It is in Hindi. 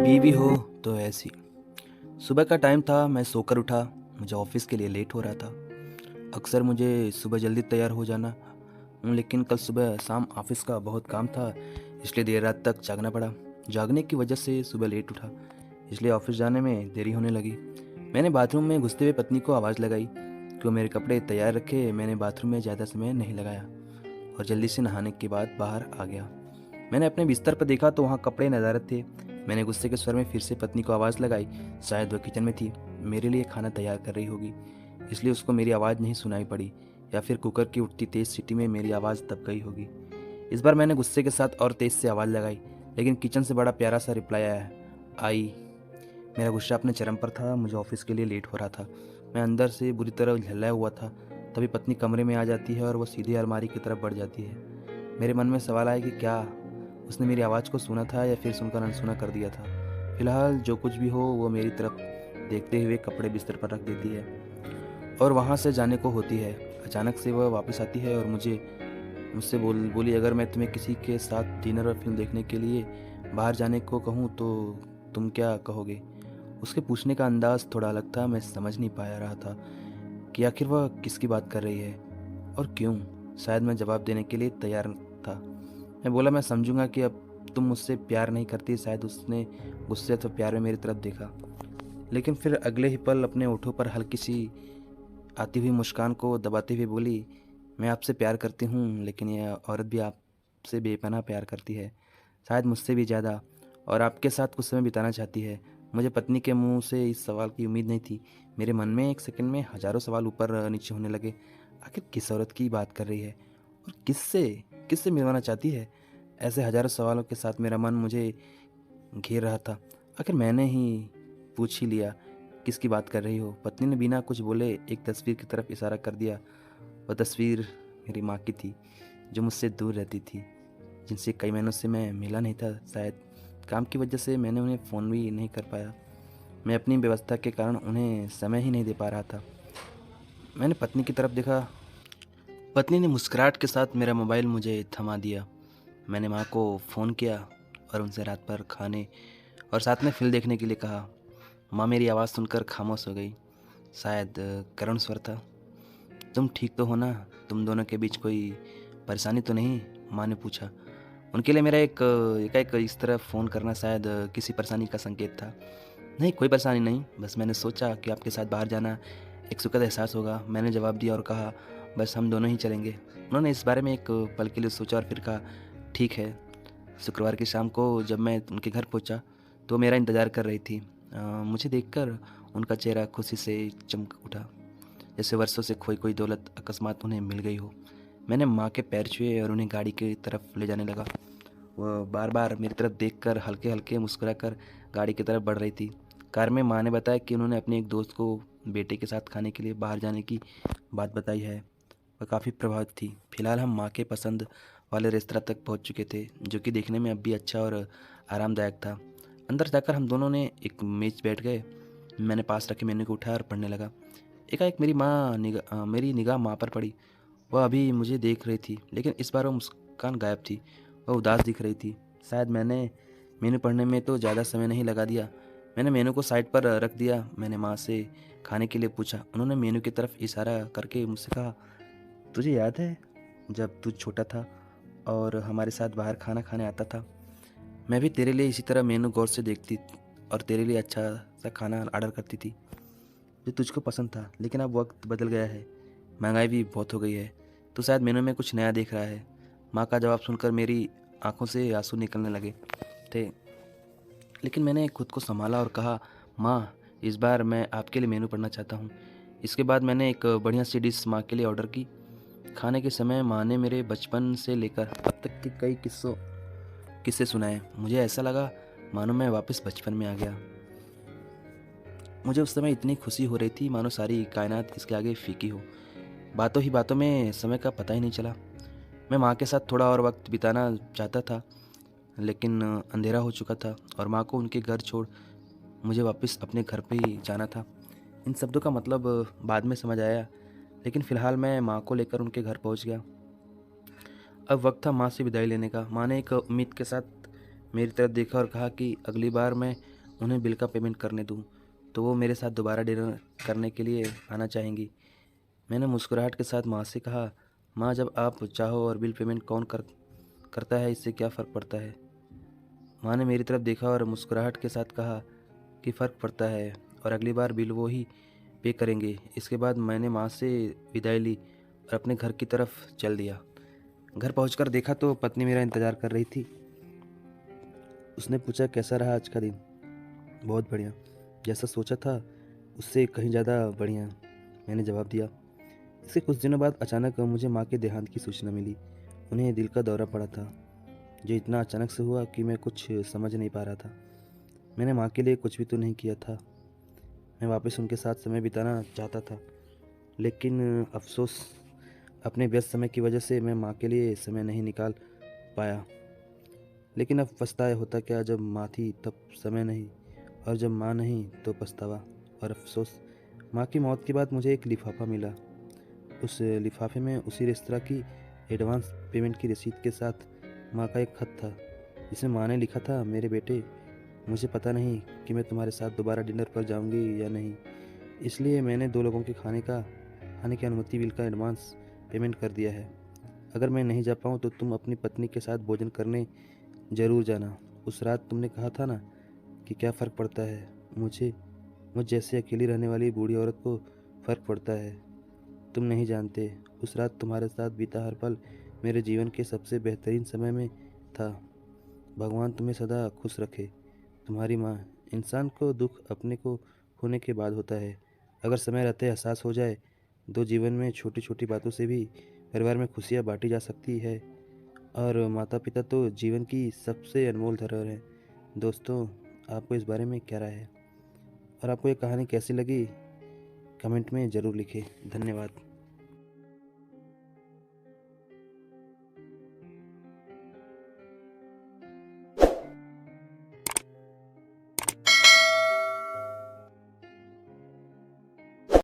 बीवी हो तो ऐसी। सुबह का टाइम था, मैं सोकर उठा। मुझे ऑफिस के लिए लेट हो रहा था। अक्सर मुझे सुबह जल्दी तैयार हो जाना, लेकिन कल सुबह शाम ऑफिस का बहुत काम था, इसलिए देर रात तक जागना पड़ा। जागने की वजह से सुबह लेट उठा, इसलिए ऑफिस जाने में देरी होने लगी। मैंने बाथरूम में घुसते हुए पत्नी को आवाज़ लगाई कि वो मेरे कपड़े तैयार रखे। मैंने बाथरूम में ज़्यादा समय नहीं लगाया और जल्दी से नहाने के बाद बाहर आ गया। मैंने अपने बिस्तर पर देखा तो वहाँ कपड़े नदारद थे। मैंने गुस्से के स्वर में फिर से पत्नी को आवाज़ लगाई। शायद वह किचन में थी, मेरे लिए खाना तैयार कर रही होगी, इसलिए उसको मेरी आवाज़ नहीं सुनाई पड़ी, या फिर कुकर की उठती तेज़ सीटी में मेरी आवाज़ दब गई होगी। इस बार मैंने गुस्से के साथ और तेज़ से आवाज़ लगाई, लेकिन किचन से बड़ा प्यारा सा रिप्लाई आया, आई। मेरा गुस्सा अपने चरम पर था। मुझे ऑफिस के लिए लेट हो रहा था। मैं अंदर से बुरी तरह झल्लाया हुआ था। तभी पत्नी कमरे में आ जाती है और वह सीधे अलमारी की तरफ बढ़ जाती है। मेरे मन में सवाल आया कि क्या उसने मेरी आवाज़ को सुना था या फिर सुनकर अनसुना कर दिया था। फिलहाल जो कुछ भी हो, वो मेरी तरफ देखते हुए कपड़े बिस्तर पर रख देती है और वहाँ से जाने को होती है। अचानक से वह वापस आती है और मुझसे बोली, अगर मैं तुम्हें किसी के साथ डिनर और फिल्म देखने के लिए बाहर जाने को कहूँ तो तुम क्या कहोगे? उसके पूछने का अंदाज़ थोड़ा अलग था। मैं समझ नहीं पाया रहा था कि आखिर वह किसकी बात कर रही है और क्यों। शायद मैं जवाब देने के लिए तैयार था। मैं बोला, मैं समझूंगा कि अब तुम मुझसे प्यार नहीं करती। शायद उसने गुस्से तो प्यार में मेरी तरफ देखा, लेकिन फिर अगले ही पल अपने होठों पर हल्की सी आती हुई मुस्कान को दबाते हुए बोली, मैं आपसे प्यार करती हूँ, लेकिन यह औरत भी आपसे बेपनाह प्यार करती है, शायद मुझसे भी ज़्यादा, और आपके साथ कुछ समय बिताना चाहती है। मुझे पत्नी के मुंह से इस सवाल की उम्मीद नहीं थी। मेरे मन में एक सेकंड में हजारों सवाल ऊपर नीचे होने लगे। आखिर किस औरत की बात कर रही है और किससे किससे मिलवाना चाहती है? ऐसे हजारों सवालों के साथ मेरा मन मुझे घेर रहा था। आखिर मैंने ही पूछ ही लिया, किसकी बात कर रही हो? पत्नी ने बिना कुछ बोले एक तस्वीर की तरफ इशारा कर दिया। वह तस्वीर मेरी माँ की थी, जो मुझसे दूर रहती थी, जिनसे कई महीनों से मैं मिला नहीं था। शायद काम की वजह से मैंने उन्हें फ़ोन भी नहीं कर पाया। मैं अपनी व्यवस्था के कारण उन्हें समय ही नहीं दे पा रहा था। मैंने पत्नी की तरफ देखा। पत्नी ने मुस्कुराहट के साथ मेरा मोबाइल मुझे थमा दिया। मैंने माँ को फ़ोन किया और उनसे रात भर खाने और साथ में फिल्म देखने के लिए कहा। माँ मेरी आवाज़ सुनकर खामोश हो गई। शायद करुण स्वर था। तुम ठीक तो हो ना? तुम दोनों के बीच कोई परेशानी तो नहीं? माँ ने पूछा। उनके लिए मेरा एकाएक इस तरह फ़ोन करना शायद किसी परेशानी का संकेत था। नहीं, कोई परेशानी नहीं, बस मैंने सोचा कि आपके साथ बाहर जाना एक सुखद एहसास होगा। मैंने जवाब दिया और कहा, बस हम दोनों ही चलेंगे। उन्होंने इस बारे में एक पल के लिए सोचा और फिर कहा, ठीक है। शुक्रवार की शाम को जब मैं उनके घर पहुंचा तो मेरा इंतज़ार कर रही थी। मुझे देखकर उनका चेहरा खुशी से चमक उठा, जैसे वर्षों से खोई कोई दौलत अकस्मात उन्हें मिल गई हो। मैंने माँ के पैर छुए और उन्हें गाड़ी की तरफ ले जाने लगा। वह बार बार मेरी तरफ देखकर हल्के हल्के मुस्कुराकर गाड़ी की तरफ बढ़ रही थी। कार में माँ ने बताया कि उन्होंने अपने एक दोस्त को बेटे के साथ खाने के लिए बाहर जाने की बात बताई है। वह काफ़ी प्रभावित थी। फिलहाल हम माँ के पसंद वाले रेस्तरां तक पहुँच चुके थे, जो कि देखने में अब भी अच्छा और आरामदायक था। अंदर जाकर हम दोनों ने एक मेज बैठ गए। मैंने पास रखे मेन्यू को उठाया और पढ़ने लगा। एकाएक मेरी निगाह माँ पर पड़ी। वह अभी मुझे देख रही थी, लेकिन इस बार वह मुस्कान गायब थी। वह उदास दिख रही थी। शायद मैंने मेनू पढ़ने में तो ज़्यादा समय नहीं लगा दिया। मैंने मेनू को साइड पर रख दिया। मैंने माँ से खाने के लिए पूछा। उन्होंने मेनू की तरफ इशारा करके मुझसे कहा, तुझे याद है जब तू छोटा था और हमारे साथ बाहर खाना खाने आता था? मैं भी तेरे लिए इसी तरह मेनू गौर से देखती और तेरे लिए अच्छा सा खाना ऑर्डर करती थी जो तुझको पसंद था। लेकिन अब वक्त बदल गया है, महंगाई भी बहुत हो गई है, तो शायद मेनू में कुछ नया देख रहा है। माँ का जवाब सुनकर मेरी आंखों से आंसू निकलने लगे थे, लेकिन मैंने खुद को संभाला और कहा, माँ, इस बार मैं आपके लिए मेनू पढ़ना चाहता हूँ। इसके बाद मैंने एक बढ़िया सी डिश माँ के लिए ऑर्डर की। खाने के समय माँ ने मेरे बचपन से लेकर अब तक के कई किस्से सुनाए। मुझे ऐसा लगा मानो मैं वापस बचपन में आ गया। मुझे उस समय इतनी खुशी हो रही थी मानो सारी कायनात इसके आगे फीकी हो। बातों ही बातों में समय का पता ही नहीं चला। मैं माँ के साथ थोड़ा और वक्त बिताना चाहता था, लेकिन अंधेरा हो चुका था और माँ को उनके घर छोड़ मुझे वापस अपने घर पे ही जाना था। इन शब्दों का मतलब बाद में समझ आया, लेकिन फ़िलहाल मैं माँ को लेकर उनके घर पहुँच गया। अब वक्त था माँ से विदाई लेने का। माँ ने एक उम्मीद के साथ मेरी तरफ देखा और कहा कि अगली बार मैं उन्हें बिल का पेमेंट करने दूँ तो वो मेरे साथ दोबारा डिनर करने के लिए आना चाहेंगी। मैंने मुस्कुराहट के साथ माँ से कहा, माँ जब आप चाहो और बिल पेमेंट कौन करता है इससे क्या फ़र्क पड़ता है। माँ ने मेरी तरफ देखा और मुस्कुराहट के साथ कहा कि फ़र्क पड़ता है और अगली बार बिल वो ही पे करेंगे। इसके बाद मैंने माँ से विदाई ली और अपने घर की तरफ चल दिया। घर पहुंचकर देखा तो पत्नी मेरा इंतज़ार कर रही थी। उसने पूछा, कैसा रहा आज का दिन। बहुत बढ़िया, जैसा सोचा था उससे कहीं ज़्यादा बढ़िया, मैंने जवाब दिया। इसके कुछ दिनों बाद अचानक मुझे माँ के देहांत की सूचना मिली। उन्हें दिल का दौरा पड़ा था, जो इतना अचानक से हुआ कि मैं कुछ समझ नहीं पा रहा था। मैंने माँ के लिए कुछ भी तो नहीं किया था। मैं वापस उनके साथ समय बिताना चाहता था, लेकिन अफसोस अपने व्यस्त समय की वजह से मैं माँ के लिए समय नहीं निकाल पाया। लेकिन अब पछताए होता क्या, जब माँ थी तब समय नहीं, और जब माँ नहीं तो पछतावा और अफसोस। माँ की मौत के बाद मुझे एक लिफाफा मिला। उस लिफाफे में उसी रेस्तरा की एडवांस पेमेंट की रसीद के साथ माँ का एक खत था, जिसमें माँ ने लिखा था, मेरे बेटे, मुझे पता नहीं कि मैं तुम्हारे साथ दोबारा डिनर पर जाऊंगी या नहीं, इसलिए मैंने 2 लोगों के खाने की अनुमति बिल का एडवांस पेमेंट कर दिया है। अगर मैं नहीं जा पाऊँ तो तुम अपनी पत्नी के साथ भोजन करने ज़रूर जाना। उस रात तुमने कहा था ना कि क्या फ़र्क पड़ता है, मुझ जैसे अकेली रहने वाली बूढ़ी औरत को फ़र्क पड़ता है। तुम नहीं जानते, उस रात तुम्हारे साथ बीता हर पल मेरे जीवन के सबसे बेहतरीन समय में था। भगवान तुम्हें सदा खुश रखे। तुम्हारी माँ। इंसान को दुख अपने को खोने के बाद होता है। अगर समय रहते एहसास हो जाए तो जीवन में छोटी छोटी बातों से भी परिवार में खुशियाँ बांटी जा सकती है। और माता पिता तो जीवन की सबसे अनमोल धरोहर है। दोस्तों, आपको इस बारे में क्या राय है और आपको ये कहानी कैसी लगी, कमेंट में ज़रूर लिखें। धन्यवाद।